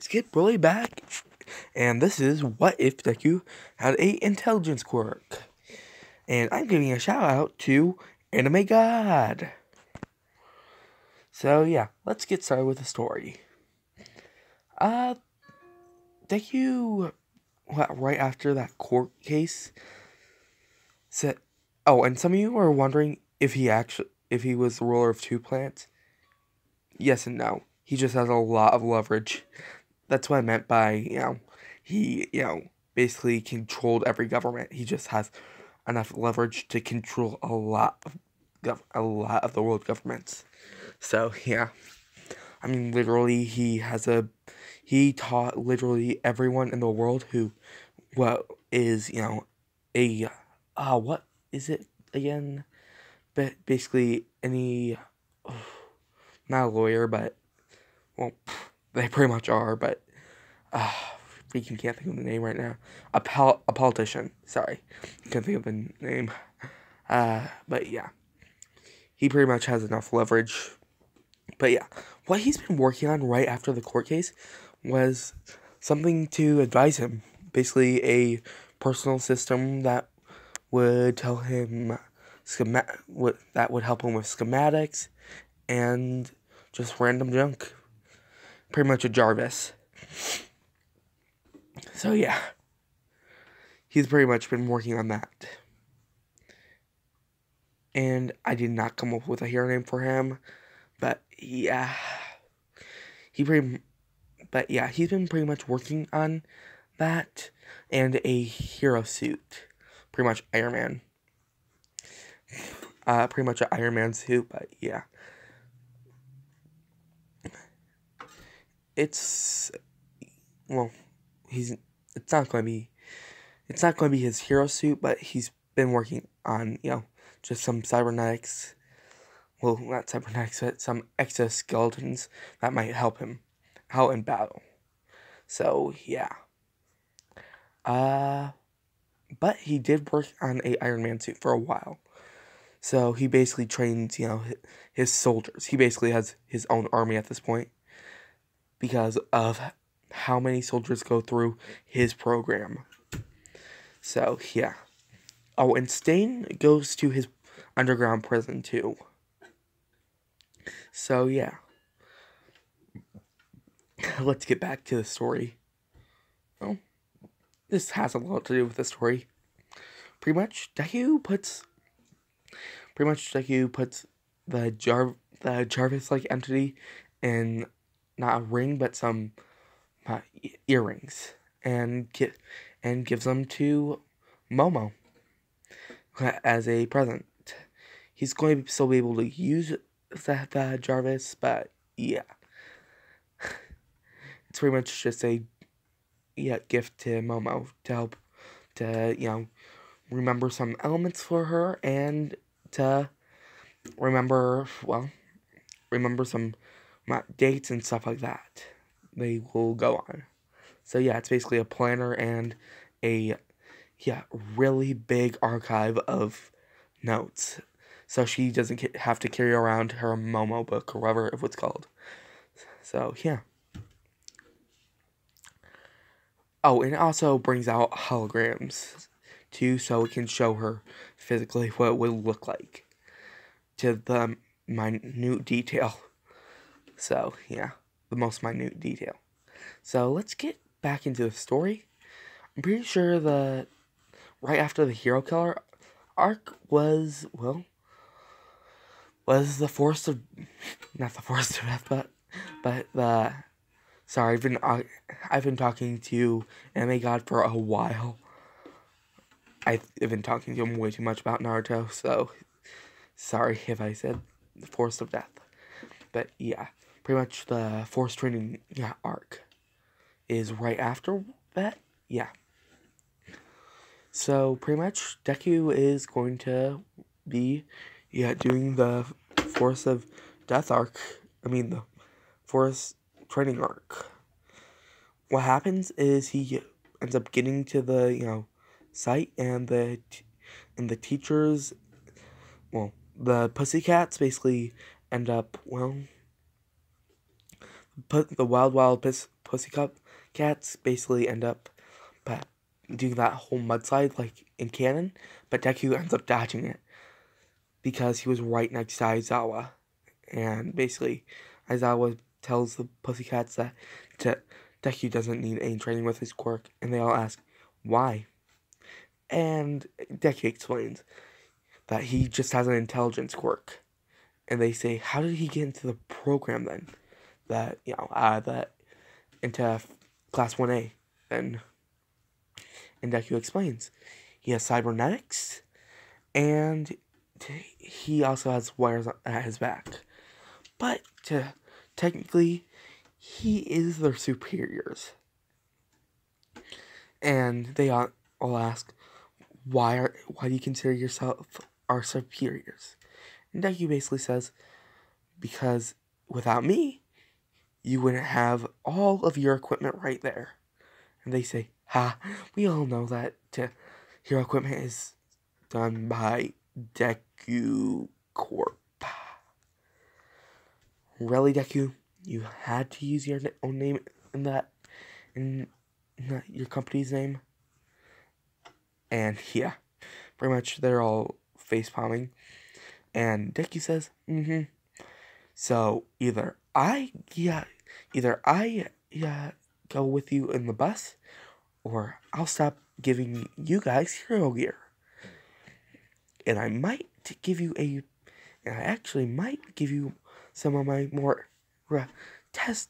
Skip really back, and this is what if Deku had a intelligence quirk. And I'm giving a shout out to Anime God. So yeah, let's get started with the story. Deku, right after that court case, said, oh, and some of you are wondering if he was the ruler of 2 planets. Yes and no. He just has a lot of leverage. That's what I meant by, he, basically controlled every government. He just has enough leverage to control a lot of the world governments. So, yeah. I mean, literally, he taught literally everyone in the world what is, what is it again? But basically, not a lawyer, but, well, they pretty much are, but, freaking can't think of the name right now. A politician, sorry. Can't think of the name. But yeah. He pretty much has enough leverage. But yeah, what he's been working on right after the court case was something to advise him. Basically, a personal system that would tell him that would help him with schematics and just random junk. Pretty much a Jarvis. So yeah, he's pretty much been working on that. And I did not come up with a hero name for him, but yeah, he's been pretty much working on that and a hero suit, pretty much Iron Man. Pretty much an Iron Man suit, but yeah. It's not going to be his hero suit, but he's been working on, just some cybernetics. Well, not cybernetics, but some exoskeletons that might help him out in battle. So, yeah. But he did work on a Iron Man suit for a while. So, he basically trains, his soldiers. He basically has his own army at this point because of how many soldiers go through his program. So, yeah. Oh, and Stain goes to his underground prison, too. So, yeah. Let's get back to the story. Well, this has a lot to do with the story. Pretty much, Deku puts the Jarvis-like entity in not a ring, but some earrings, and gives them to Momo as a present. He's going to still be able to use the Jarvis, but yeah. It's pretty much just a gift to Momo to help to, remember some elements for her and to remember some dates and stuff like that they will go on. So yeah, it's basically a planner and a really big archive of notes. So she doesn't have to carry around her Momo book or whatever it's called. So yeah. Oh, and it also brings out holograms, too, so it can show her physically what it would look like, to the minute detail. So, yeah, the most minute detail. So, let's get back into the story. I'm pretty sure that right after the Hero Killer arc was the Forest of... Not the Forest of Death, but the... Sorry, I've been talking to Anime God for a while. I've been talking to him way too much about Naruto, so sorry if I said the Forest of Death. But yeah, pretty much the Force Training arc is right after that. Yeah. So pretty much Deku is going to be doing the Forest of Death arc. I mean the Forest Training arc. What happens is he ends up getting to the site, and the teachers, the Pussycats basically end up the Wild cats basically end up doing that whole mudslide like in canon, but Deku ends up dodging it because he was right next to Aizawa. And basically, Aizawa tells the Pussycats that Deku doesn't need any training with his quirk, and they all ask, why? And Deku explains that he just has an intelligence quirk. And they say, how did he get into the program then? That, that into Class 1A. And Deku explains, he has cybernetics, and he also has wires at his back. But technically, he is their superiors. And they all ask, why do you consider yourself our superiors? And Deku basically says, because without me, you wouldn't have all of your equipment right there. And they say, we all know that your equipment is done by Deku Corp. Really, Deku? You had to use your own name in your company's name? And yeah, pretty much they're all face-palming. And Deku says, So either I go with you in the bus, or I'll stop giving you guys hero gear. And I actually might give you some of my more some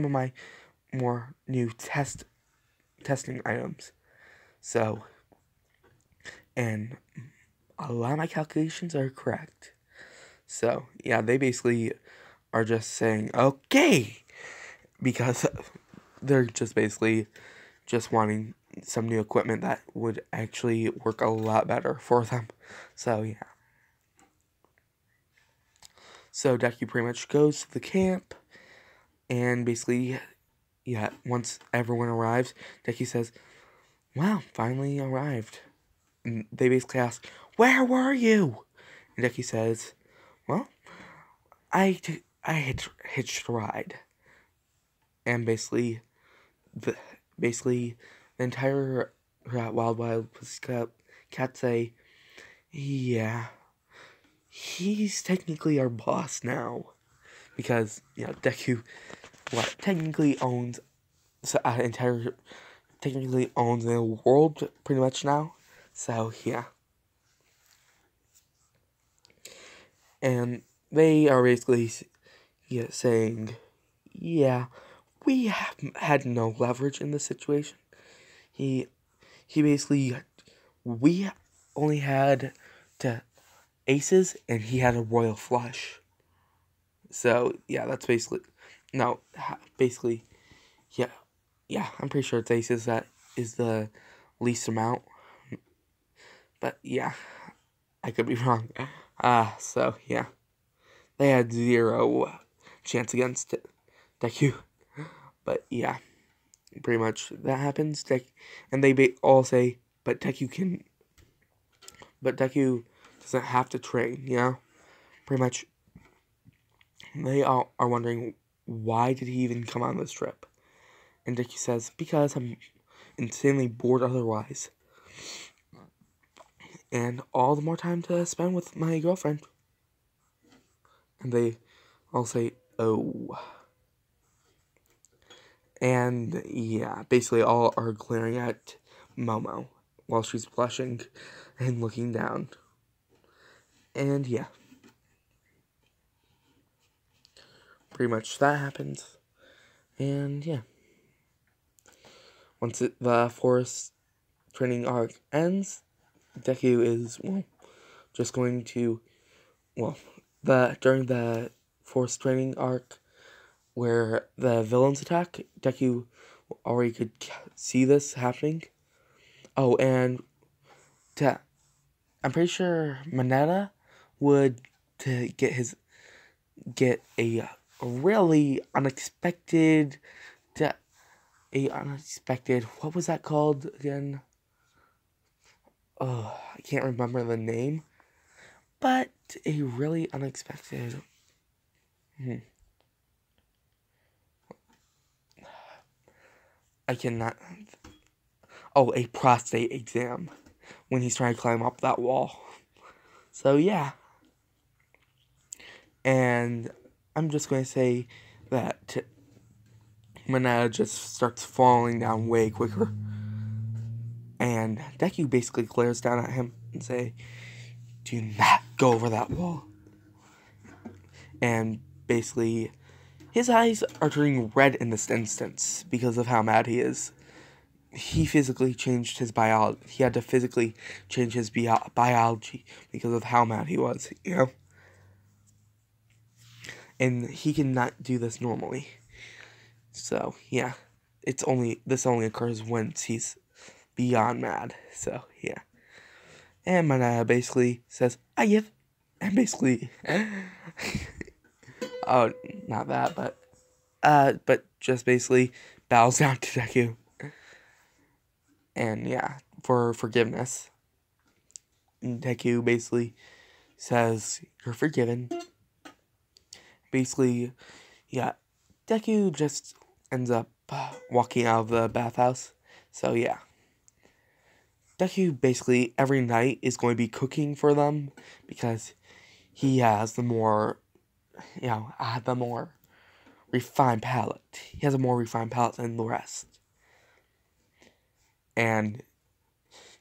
of my more new testing items. So, and a lot of my calculations are correct. So, yeah, they basically are just saying, okay, because they're just basically just wanting some new equipment that would actually work a lot better for them. So, yeah. So, Deku pretty much goes to the camp, and basically, once everyone arrives, Deku says, wow, finally arrived. And they basically ask, where were you? And Deku says, well, I hitched a ride. And basically the entire Wild Cat say, yeah, he's technically our boss now. Because, Deku, technically owns the world pretty much now. So, yeah. And they are basically saying, yeah, we had no leverage in this situation. We only had aces, and he had a royal flush. So, yeah, that's basically, I'm pretty sure it's aces that is the least amount. But, yeah, I could be wrong. So, yeah. They had 0 chance against Deku. But, yeah. Pretty much that happens. And they all say, but Deku doesn't have to train, Pretty much, they all are wondering, why did he even come on this trip? And Deku says, because I'm insanely bored otherwise. And all the more time to spend with my girlfriend. And they all say, oh. And, yeah, basically all are glaring at Momo while she's blushing and looking down. And, yeah. Pretty much that happens. And, yeah. Once the forest training arc ends, Deku is, just going to, during the forest training arc where the villains attack, Deku already could see this happening. Oh, and I'm pretty sure Mineta would get a really unexpected, what was that called again? Oh, I can't remember the name, but a really unexpected, I cannot. Oh, a prostate exam when he's trying to climb up that wall. So yeah. And I'm just going to say that Manada just starts falling down way quicker. And Deku basically glares down at him and say, "Do not go over that wall." And basically, his eyes are turning red in this instance because of how mad he is. He physically changed his biology. He had to physically change his biology because of how mad he was, you know? And he cannot do this normally. So, yeah. This only occurs once he's beyond mad. So, yeah. And Manaya basically says, "Ayef." And basically, oh, not that, but just basically bows down to Deku. And yeah, for forgiveness. And Deku basically says, "You're forgiven." Basically, yeah, Deku just ends up walking out of the bathhouse. So yeah. Deku basically every night is going to be cooking for them because he has the more, the more refined palate. He has a more refined palate than the rest. And,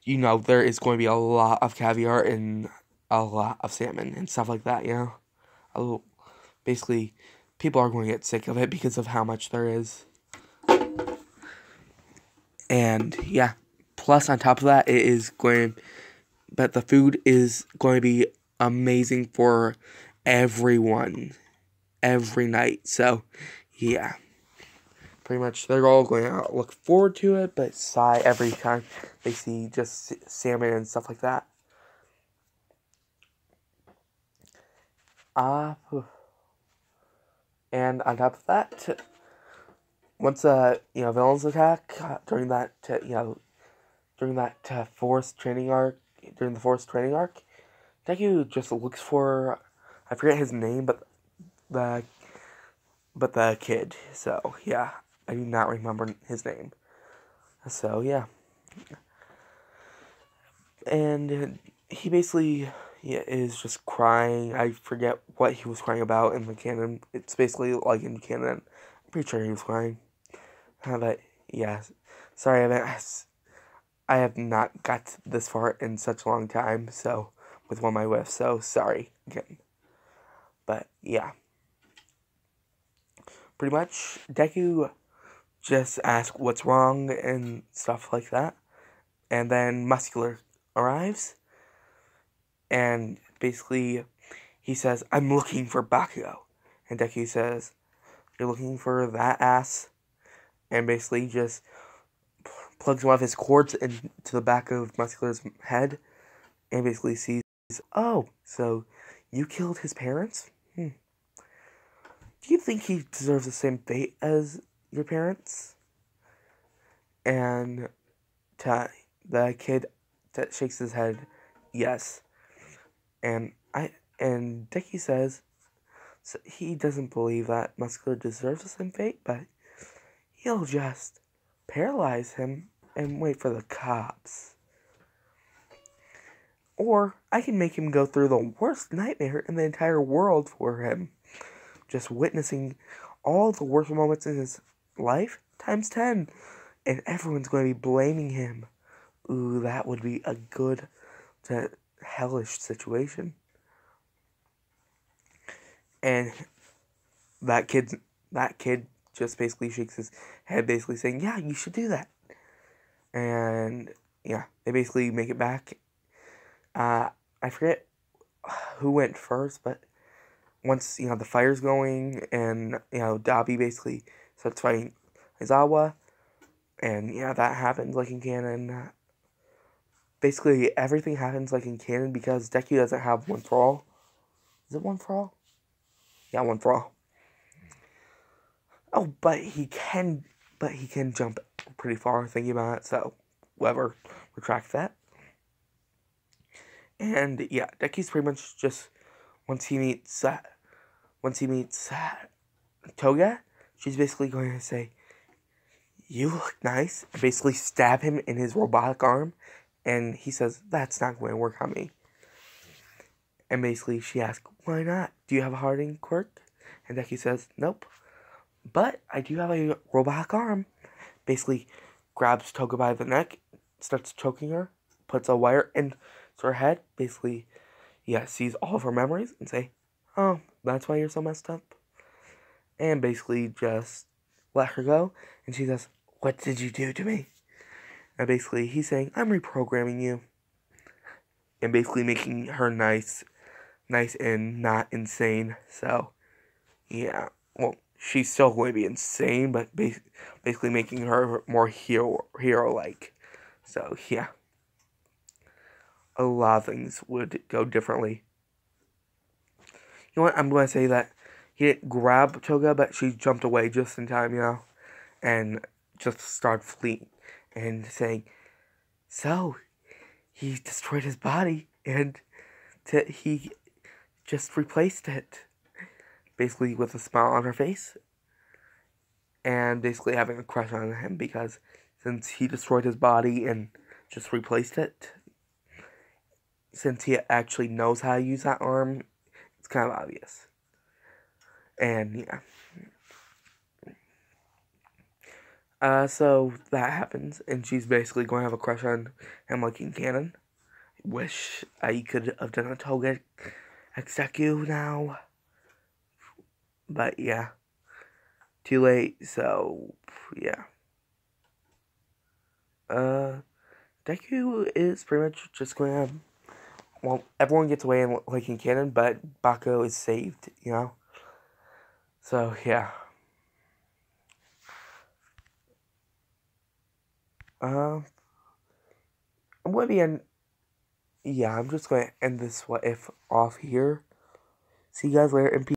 there is going to be a lot of caviar and a lot of salmon and stuff like that, Basically, people are going to get sick of it because of how much there is. And, yeah. Plus, on top of that, but the food is going to be amazing for everyone every night. So, yeah. Pretty much, they're all going to look forward to it, but sigh every time they see just salmon and stuff like that. And on top of that, once villains attack during that forest training arc, Deku just looks for, I forget his name, but the kid. So yeah, I do not remember his name. So yeah, and he basically is just crying. I forget what he was crying about in the canon. It's basically like in canon. I'm pretty sure he was crying. But yeah, sorry, I have not got this far in such a long time. So with one of my whiffs, so sorry again. But yeah, pretty much Deku just asks what's wrong and stuff like that, and then Muscular arrives, and basically he says, "I'm looking for Bakugo," and Deku says, "You're looking for that ass?" And basically just plugs one of his cords into the back of Muscular's head, and basically sees, "Oh, so you killed his parents? Do you think he deserves the same fate as your parents?" And the kid that shakes his head, yes. And Dicky says he doesn't believe that Muscular deserves the same fate, but he'll just paralyze him and wait for the cops. Or I can make him go through the worst nightmare in the entire world for him. Just witnessing all the worst moments in his life times 10. And everyone's going to be blaming him. Ooh, that would be a good, hellish situation. And that kid just basically shakes his head, basically saying, "Yeah, you should do that." And yeah, they basically make it back. I forget who went first, but once the fire's going, and Dabi basically starts fighting Aizawa, and yeah, that happens like in canon. Basically, everything happens like in canon because Deku doesn't have one for all. Is it one for all? Yeah, one for all. Oh, but he can jump pretty far, thinking about it, so whoever retract that. And yeah, Deku's pretty much just once he meets Toga, she's basically going to say, "You look nice," and basically stab him in his robotic arm. And he says, "That's not going to work on me." And basically she asks, "Why not? Do you have a hardening quirk?" And Deku says, "Nope. But I do have a robotic arm." Basically grabs Toga by the neck, starts choking her, puts a wire into her head, basically, sees all of her memories and say, "Oh, that's why you're so messed up." And basically just let her go. And she says, "What did you do to me?" And basically he's saying, "I'm reprogramming you." And basically making her nice and not insane. So, yeah. Well, she's still going to be insane, but basically making her more hero-like. So, yeah. A lot of things would go differently. You know what? I'm going to say that he didn't grab Toga, but she jumped away just in time, and just started fleeing and saying, "So, he destroyed his body, and he just replaced it." Basically with a smile on her face, and basically having a crush on him because since he destroyed his body and just replaced it, since he actually knows how to use that arm, it's kind of obvious. And yeah. So that happens, and she's basically going to have a crush on him like in canon. Wish I could have done a Toga Execu now. But yeah. Too late, so yeah. Deku is pretty much just going to have, well, everyone gets away in like in canon, but Bako is saved. So yeah. I'm going to be I'm just going to end this what if off here. See you guys later.